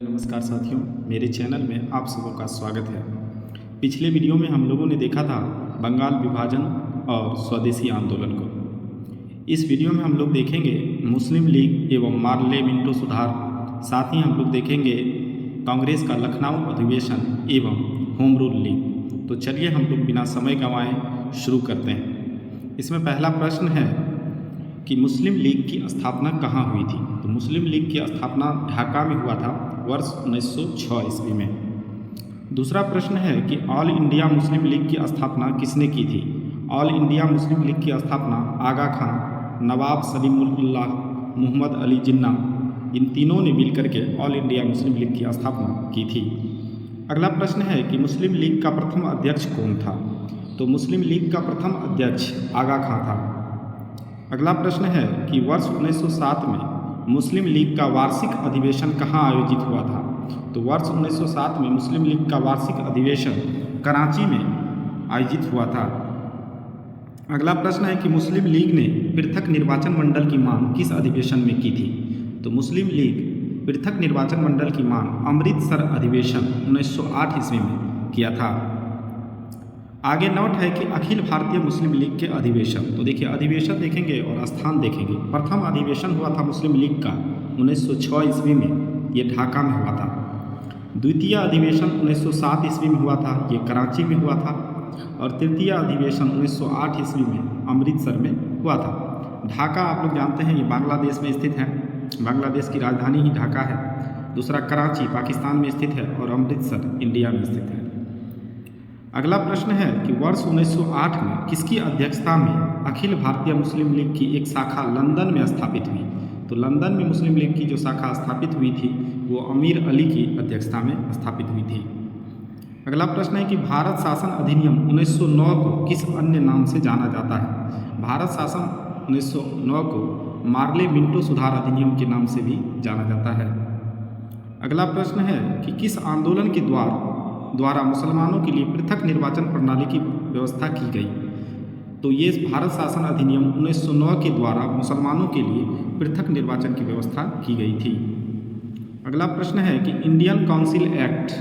नमस्कार साथियों, मेरे चैनल में आप सबों का स्वागत है। पिछले वीडियो में हम लोगों ने देखा था बंगाल विभाजन और स्वदेशी आंदोलन को। इस वीडियो में हम लोग देखेंगे मुस्लिम लीग एवं मार्ले मिंटो सुधार, साथ ही हम लोग देखेंगे कांग्रेस का लखनऊ अधिवेशन एवं होम रूल लीग। तो चलिए हम लोग बिना समय गंवाए शुरू करते हैं। इसमें पहला प्रश्न है कि मुस्लिम लीग की स्थापना कहाँ हुई थी। तो मुस्लिम लीग की स्थापना ढाका में हुआ था वर्ष 1906 ईस्वी में। दूसरा प्रश्न है कि ऑल इंडिया मुस्लिम लीग की स्थापना किसने की थी। ऑल इंडिया मुस्लिम लीग की स्थापना आगा खान, नवाब सलीमुल्लाह, मोहम्मद अली जिन्ना, इन तीनों ने मिलकर के ऑल इंडिया मुस्लिम लीग की स्थापना की थी। अगला प्रश्न है कि मुस्लिम लीग का प्रथम अध्यक्ष कौन था। तो मुस्लिम लीग का प्रथम अध्यक्ष आगा खां था। अगला प्रश्न है कि वर्ष 1907 में मुस्लिम लीग का वार्षिक अधिवेशन कहाँ आयोजित हुआ था। तो वर्ष 1907 में मुस्लिम लीग का वार्षिक अधिवेशन कराची में आयोजित हुआ था। अगला प्रश्न है कि मुस्लिम लीग ने पृथक निर्वाचन मंडल की मांग किस अधिवेशन में की थी। तो मुस्लिम लीग पृथक निर्वाचन मंडल की मांग अमृतसर अधिवेशन 1908 ईस्वी में किया था। आगे नोट है कि अखिल भारतीय मुस्लिम लीग के अधिवेशन। तो देखिए, अधिवेशन देखेंगे और स्थान देखेंगे। प्रथम अधिवेशन हुआ था मुस्लिम लीग का 1906 ईस्वी में, ये ढाका में हुआ था। द्वितीय अधिवेशन 1907 ईस्वी में हुआ था, ये कराची में हुआ था। और तृतीय अधिवेशन 1908 ईस्वी में अमृतसर में हुआ था। ढाका आप लोग जानते हैं, ये बांग्लादेश में स्थित है। बांग्लादेश की राजधानी ही ढाका है। दूसरा कराची पाकिस्तान में स्थित है और अमृतसर इंडिया में स्थित है। अगला प्रश्न है कि वर्ष 1908 में किसकी अध्यक्षता में अखिल भारतीय मुस्लिम लीग की एक शाखा लंदन में स्थापित हुई। तो लंदन में मुस्लिम लीग की जो शाखा स्थापित हुई थी वो अमीर अली की अध्यक्षता में स्थापित हुई थी। अगला प्रश्न है कि भारत शासन अधिनियम 1909 को किस अन्य नाम से जाना जाता है। भारत शासन 1909 को मार्ले मिंटो सुधार अधिनियम के नाम से भी जाना जाता है। अगला प्रश्न है कि किस आंदोलन के द्वारा मुसलमानों के लिए पृथक निर्वाचन प्रणाली की व्यवस्था की गई। तो ये भारत शासन अधिनियम 1909 के द्वारा मुसलमानों के लिए पृथक निर्वाचन की व्यवस्था की गई थी। अगला प्रश्न है कि इंडियन काउंसिल एक्ट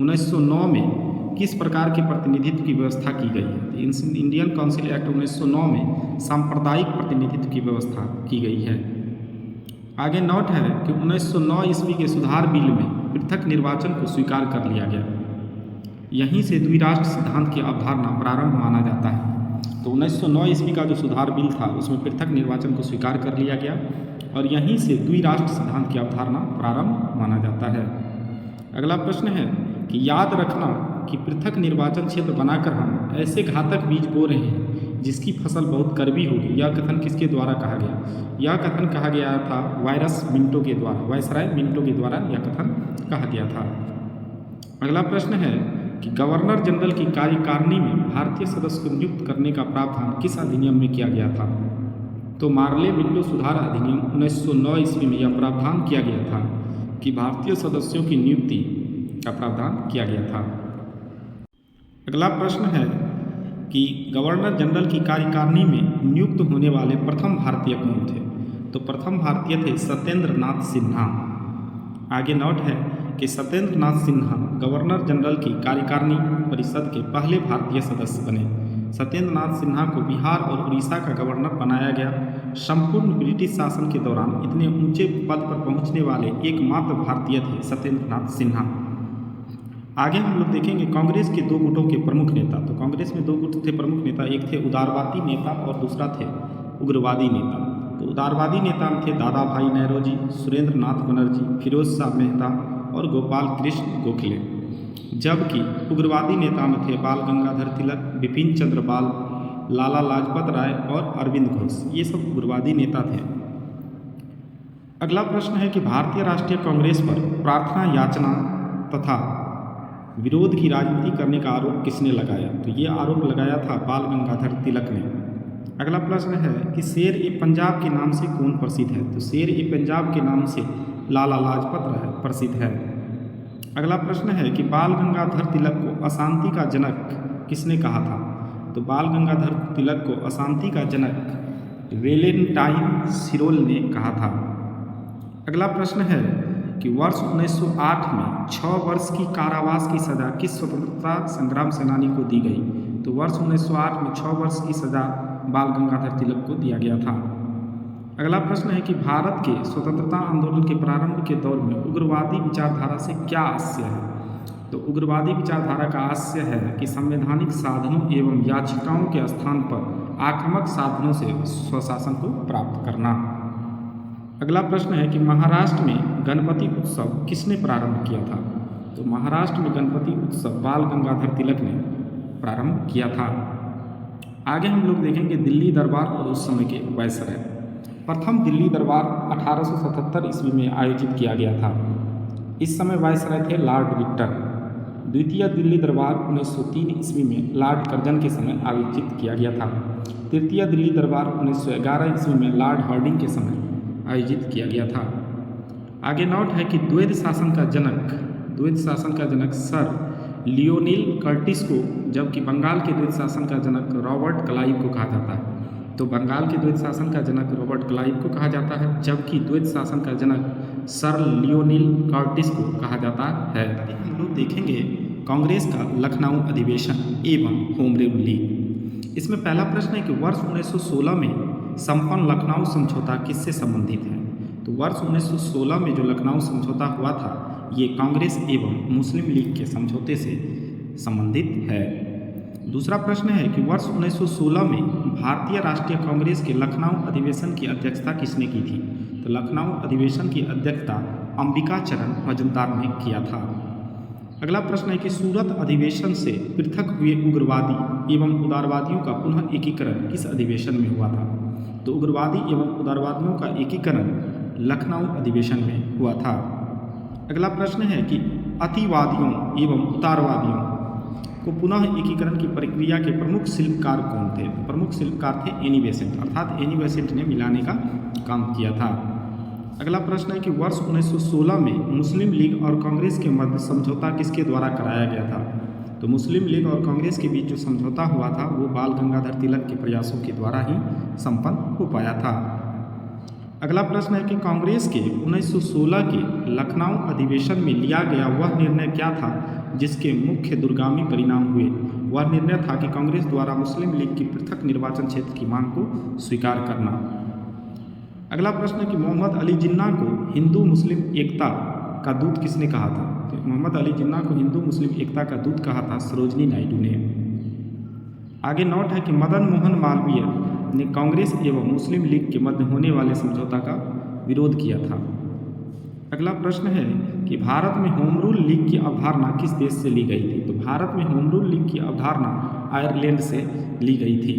1909 में किस प्रकार के प्रतिनिधित्व की व्यवस्था की गई है। इंडियन काउंसिल एक्ट 1909 में सांप्रदायिक प्रतिनिधित्व की व्यवस्था की गई है। आगे नोट है कि 1909 ईस्वी के सुधार बिल में पृथक निर्वाचन को स्वीकार कर लिया गया। यहीं से द्विराष्ट्र सिद्धांत की अवधारणा प्रारंभ माना जाता है। तो 1909 ईस्वी का जो सुधार बिल था उसमें पृथक निर्वाचन को स्वीकार कर लिया गया और यहीं से द्विराष्ट्र सिद्धांत की अवधारणा प्रारंभ माना जाता है। अगला प्रश्न है कि याद रखना कि पृथक निर्वाचन क्षेत्र बनाकर हम ऐसे घातक बीज बो रहे हैं जिसकी फसल बहुत कड़वी होगी। यह कथन किसके द्वारा कहा गया। यह कथन कहा गया था वायसराय मिंटो के द्वारा यह कथन कहा गया था। अगला प्रश्न है कि गवर्नर जनरल की कार्यकारिणी में भारतीय सदस्य को नियुक्त करने का प्रावधान किस अधिनियम में किया गया था। तो मार्ले मिंटो सुधार अधिनियम 1909 ईस्वी में यह प्रावधान किया गया था कि भारतीय सदस्यों की नियुक्ति का प्रावधान किया गया था। अगला प्रश्न है कि गवर्नर जनरल की कार्यकारिणी में नियुक्त होने वाले प्रथम भारतीय कौन थे। तो प्रथम भारतीय थे सत्येंद्र नाथ सिन्हा। आगे नोट है कि सत्येंद्र नाथ सिन्हा गवर्नर जनरल की कार्यकारिणी परिषद के पहले भारतीय सदस्य बने। सत्येंद्र नाथ सिन्हा को बिहार और उड़ीसा का गवर्नर बनाया गया। संपूर्ण ब्रिटिश शासन के दौरान इतने ऊंचे पद पर पहुंचने वाले एकमात्र भारतीय थे सत्येंद्र नाथ सिन्हा। आगे हम लोग देखेंगे कांग्रेस के दो गुटों के प्रमुख नेता। तो कांग्रेस में दो गुट थे प्रमुख नेता, एक थे उदारवादी नेता और दूसरा थे उग्रवादी नेता। तो उदारवादी नेता थे दादा भाई नौरोजी, सुरेंद्र नाथ बनर्जी, फिरोज शाह मेहता और गोपाल कृष्ण गोखले। जबकि उग्रवादी नेता में थे बाल गंगाधर तिलक, बिपिन चंद्र पाल, लाला लाजपत राय और अरविंद घोष। ये सब उग्रवादी नेता थे। अगला प्रश्न है कि भारतीय राष्ट्रीय कांग्रेस पर प्रार्थना याचना तथा विरोध की राजनीति करने का आरोप किसने लगाया। तो ये आरोप लगाया था बाल गंगाधर तिलक ने। अगला प्रश्न है कि शेर ए पंजाब के नाम से कौन प्रसिद्ध है। तो शेर ए पंजाब के नाम से लाला लाजपत राय प्रसिद्ध है। अगला प्रश्न है कि बाल गंगाधर तिलक को अशांति का जनक किसने कहा था। तो बाल गंगाधर तिलक को अशांति का जनक वेलेंटाइन सिरोल ने कहा था। अगला प्रश्न है कि वर्ष 1908 में 6 वर्ष की कारावास की सज़ा किस स्वतंत्रता संग्राम सेनानी को दी गई? तो वर्ष 1908 में 6 वर्ष की सज़ा बाल गंगाधर तिलक को दिया गया था। अगला प्रश्न है कि भारत के स्वतंत्रता आंदोलन के प्रारंभ के दौर में उग्रवादी विचारधारा से क्या आशय है? तो उग्रवादी विचारधारा का आशय है कि संवैधानिक साधनों एवं याचिकाओं के स्थान पर आक्रामक साधनों से स्वशासन को प्राप्त करना। अगला प्रश्न है कि महाराष्ट्र में गणपति उत्सव किसने प्रारंभ किया था? तो महाराष्ट्र में गणपति उत्सव बाल गंगाधर तिलक ने प्रारंभ किया था। आगे हम लोग देखेंगे दिल्ली दरबार और उस समय के वायसराय। प्रथम दिल्ली दरबार 1877 ईस्वी में आयोजित किया गया था। इस समय वायसराय थे लॉर्ड विक्टर। द्वितीय दिल्ली दरबार 1903 ईस्वी में लॉर्ड कर्जन के समय आयोजित किया गया था। तृतीय दिल्ली दरबार 1911 ईस्वी में लॉर्ड हार्डिंग के समय आयोजित किया गया था। आगे नोट है कि द्वैध शासन का जनक सर लियोनिल कर्टिस को, जबकि बंगाल के द्वैध शासन का जनक रॉबर्ट क्लाइव को कहा जाता है। तो बंगाल के द्वैध शासन का जनक रॉबर्ट क्लाइव को कहा जाता है, जबकि द्वैध शासन का जनक सर लियोनिल कर्टिस को कहा जाता है। हम लोग देखेंगे कांग्रेस का लखनऊ अधिवेशन एवं होम रूल लीग। इसमें पहला प्रश्न है कि वर्ष 1916 में संपन्न लखनऊ समझौता किससे संबंधित है? तो वर्ष 1916 में जो लखनऊ समझौता हुआ था ये कांग्रेस एवं मुस्लिम लीग के समझौते से संबंधित है। दूसरा प्रश्न है कि वर्ष 1916 में भारतीय राष्ट्रीय कांग्रेस के लखनऊ अधिवेशन की अध्यक्षता किसने की थी? तो लखनऊ अधिवेशन की अध्यक्षता अंबिका चरण मजुमदार ने किया था। अगला प्रश्न है कि सूरत अधिवेशन से पृथक हुए उग्रवादी एवं उदारवादियों का पुनः एकीकरण किस अधिवेशन में हुआ था? तो उग्रवादी एवं उदारवादियों का एकीकरण लखनऊ अधिवेशन में हुआ था। अगला प्रश्न है कि अतिवादियों एवं उदारवादियों को पुनः एकीकरण की प्रक्रिया के प्रमुख शिल्पकार कौन थे? प्रमुख शिल्पकार थे एनी बेसेंट, अर्थात एनी बेसेंट ने मिलाने का काम किया था। अगला प्रश्न है कि वर्ष 1916 में मुस्लिम लीग और कांग्रेस के मध्य समझौता किसके द्वारा कराया गया था? तो मुस्लिम लीग और कांग्रेस के बीच जो समझौता हुआ था वो बाल गंगाधर तिलक के प्रयासों के द्वारा ही संपन्न हो पाया था। अगला प्रश्न है कि कांग्रेस के 1916 के लखनऊ अधिवेशन में लिया गया वह निर्णय क्या था जिसके मुख्य दूरगामी परिणाम हुए? वह निर्णय था कि कांग्रेस द्वारा मुस्लिम लीग की पृथक निर्वाचन क्षेत्र की मांग को स्वीकार करना। अगला प्रश्न है कि मोहम्मद अली जिन्ना को हिंदू मुस्लिम एकता का दूत किसने कहा था? तो मोहम्मद अली जिन्ना को हिंदू मुस्लिम एकता का दूत कहा था सरोजनी नायडू ने। आगे नोट है कि मदन मोहन मालवीय ने कांग्रेस एवं मुस्लिम लीग के मध्य होने वाले समझौता का विरोध किया था। अगला प्रश्न है कि भारत में होम रूल लीग की अवधारणा किस देश से ली गई थी? तो भारत में होम रूल लीग की अवधारणा आयरलैंड से ली गई थी।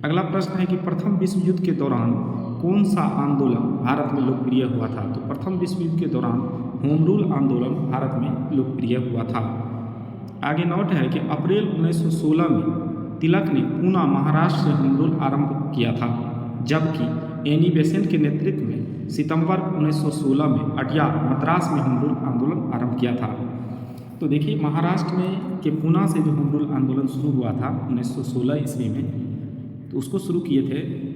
अगला प्रश्न है कि प्रथम विश्व युद्ध के दौरान कौन सा आंदोलन भारत में लोकप्रिय हुआ था? तो प्रथम विश्व युद्ध के दौरान होम रूल आंदोलन भारत में लोकप्रिय हुआ था। आगे नोट है कि अप्रैल 1916 में तिलक ने पूना महाराष्ट्र से होम रूल आरंभ किया था, जबकि एनी बेसेंट के नेतृत्व में सितंबर 1916 में अडयार मद्रास में होम रूल आंदोलन आरंभ किया था। तो देखिए महाराष्ट्र में के पूना से जो होम रूल आंदोलन शुरू हुआ था 1916 ईस्वी में, तो उसको शुरू किए थे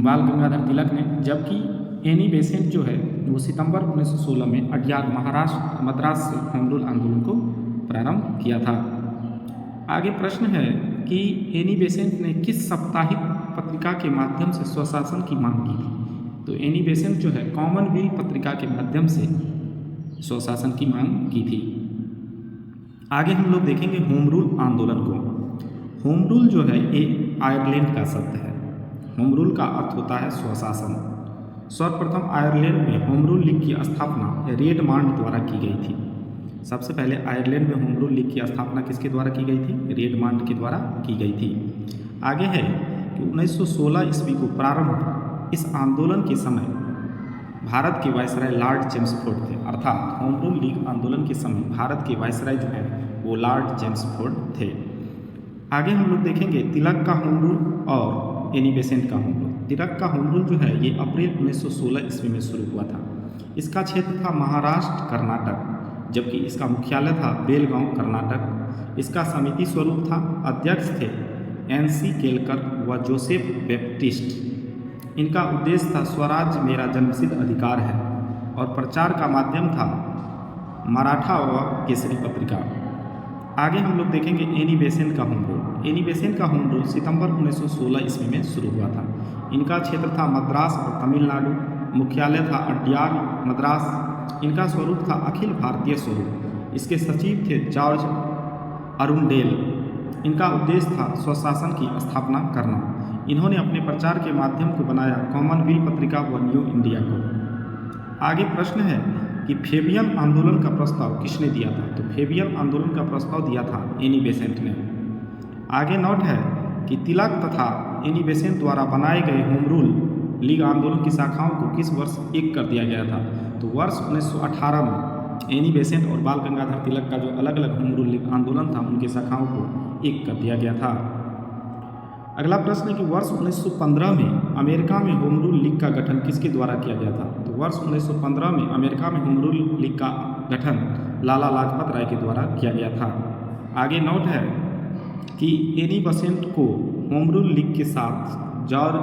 बाल गंगाधर तिलक ने, जबकि एनी बेसेंट जो है वो सितंबर 1916 में अडयार महाराष्ट्र मद्रास से होम रूल आंदोलन को प्रारंभ किया था। आगे प्रश्न है कि एनी बेसेंट ने किस साप्ताहिक पत्रिका के माध्यम से स्वशासन की मांग की थी? तो एनी बेसेंट जो है कॉमनवेल्थ पत्रिका के माध्यम से स्वशासन की मांग की थी। आगे हम लोग देखेंगे होम रूल आंदोलन को। होम रूल जो है ये आयरलैंड का शब्द है। होम रूल का अर्थ होता है स्वशासन। सर्वप्रथम आयरलैंड में होम रूल लीग की स्थापना रेडमांड द्वारा की गई थी। सबसे पहले आयरलैंड में होम रूल लीग की स्थापना किसके द्वारा की गई थी? रेडमांड के द्वारा की गई थी। आगे है कि 1916 ईस्वी को प्रारंभ इस आंदोलन के समय भारत के वायसराय लॉर्ड चेम्सफोर्ड थे, अर्थात होम रूल लीग आंदोलन के समय भारत के वायसराय जो हैं वो लॉर्ड चेम्सफोर्ड थे। आगे हम लोग देखेंगे तिलक का होम रूल और एनी बेसेंट का होम रूल। तिलक का होम रूल जो है ये अप्रैल 1916 ईस्वी में शुरू हुआ था। इसका क्षेत्र था महाराष्ट्र कर्नाटक, जबकि इसका मुख्यालय था बेलगांव कर्नाटक। इसका समिति स्वरूप था, अध्यक्ष थे NC केलकर व जोसेफ बैप्टिस्ट। इनका उद्देश्य था स्वराज मेरा जन्मसिद्ध अधिकार है और प्रचार का माध्यम था मराठा व केसरी पत्रिका। आगे हम लोग देखेंगे एनी बेसेंट का होम रूल। एनी बेसेंट का होम रूल सितंबर 1916 ईस्वी में शुरू हुआ था। इनका क्षेत्र था मद्रास और तमिलनाडु। मुख्यालय था अड्यार मद्रास। इनका स्वरूप था अखिल भारतीय स्वरूप। इसके सचिव थे जॉर्ज अरुंडेल। इनका उद्देश्य था स्वशासन की स्थापना करना। इन्होंने अपने प्रचार के माध्यम को बनाया कॉमनवेल्थ पत्रिका व न्यू इंडिया को। आगे प्रश्न है कि फेबियन आंदोलन का प्रस्ताव किसने दिया था? तो फेबियन आंदोलन का प्रस्ताव दिया था एनी बेसेंट ने। आगे नोट है कि तिलक तथा एनी बेसेंट द्वारा बनाए गए होम रूल लीग आंदोलन की शाखाओं को किस वर्ष एक कर दिया गया था? तो वर्ष 1918 में एनी बेसेंट और बाल गंगाधर तिलक का जो अलग अलग होम रूल लीग आंदोलन था उनकी शाखाओं को एक कर दिया गया था। अगला प्रश्न है कि वर्ष 1915 में अमेरिका में होम रूल लीग का गठन किसके द्वारा किया गया था? तो वर्ष 1915 में अमेरिका में होम रूल लीग का गठन लाला लाजपत राय के द्वारा किया गया था। आगे नोट है कि एनी बेसेंट को होम रूल लीग के साथ George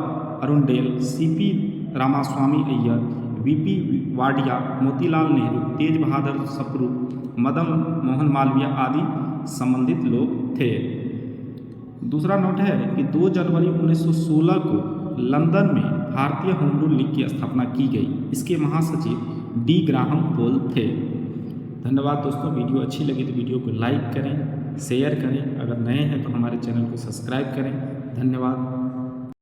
Arundale, CP Ramaswamy Iyer, VP Wadia, Motilal Nehru, Tej Bahadur Sapru, Madan Mohan Malviya आदि संबंधित लोग थे। दूसरा नोट है कि 2 जनवरी 1916 को लंदन में भारतीय होम रूल लीग की स्थापना की गई। इसके महासचिव डी ग्राहम पोल थे। धन्यवाद दोस्तों। वीडियो अच्छी लगी तो वीडियो को लाइक करें, शेयर करें। अगर नए हैं तो हमारे चैनल को सब्सक्राइब करें। धन्यवाद।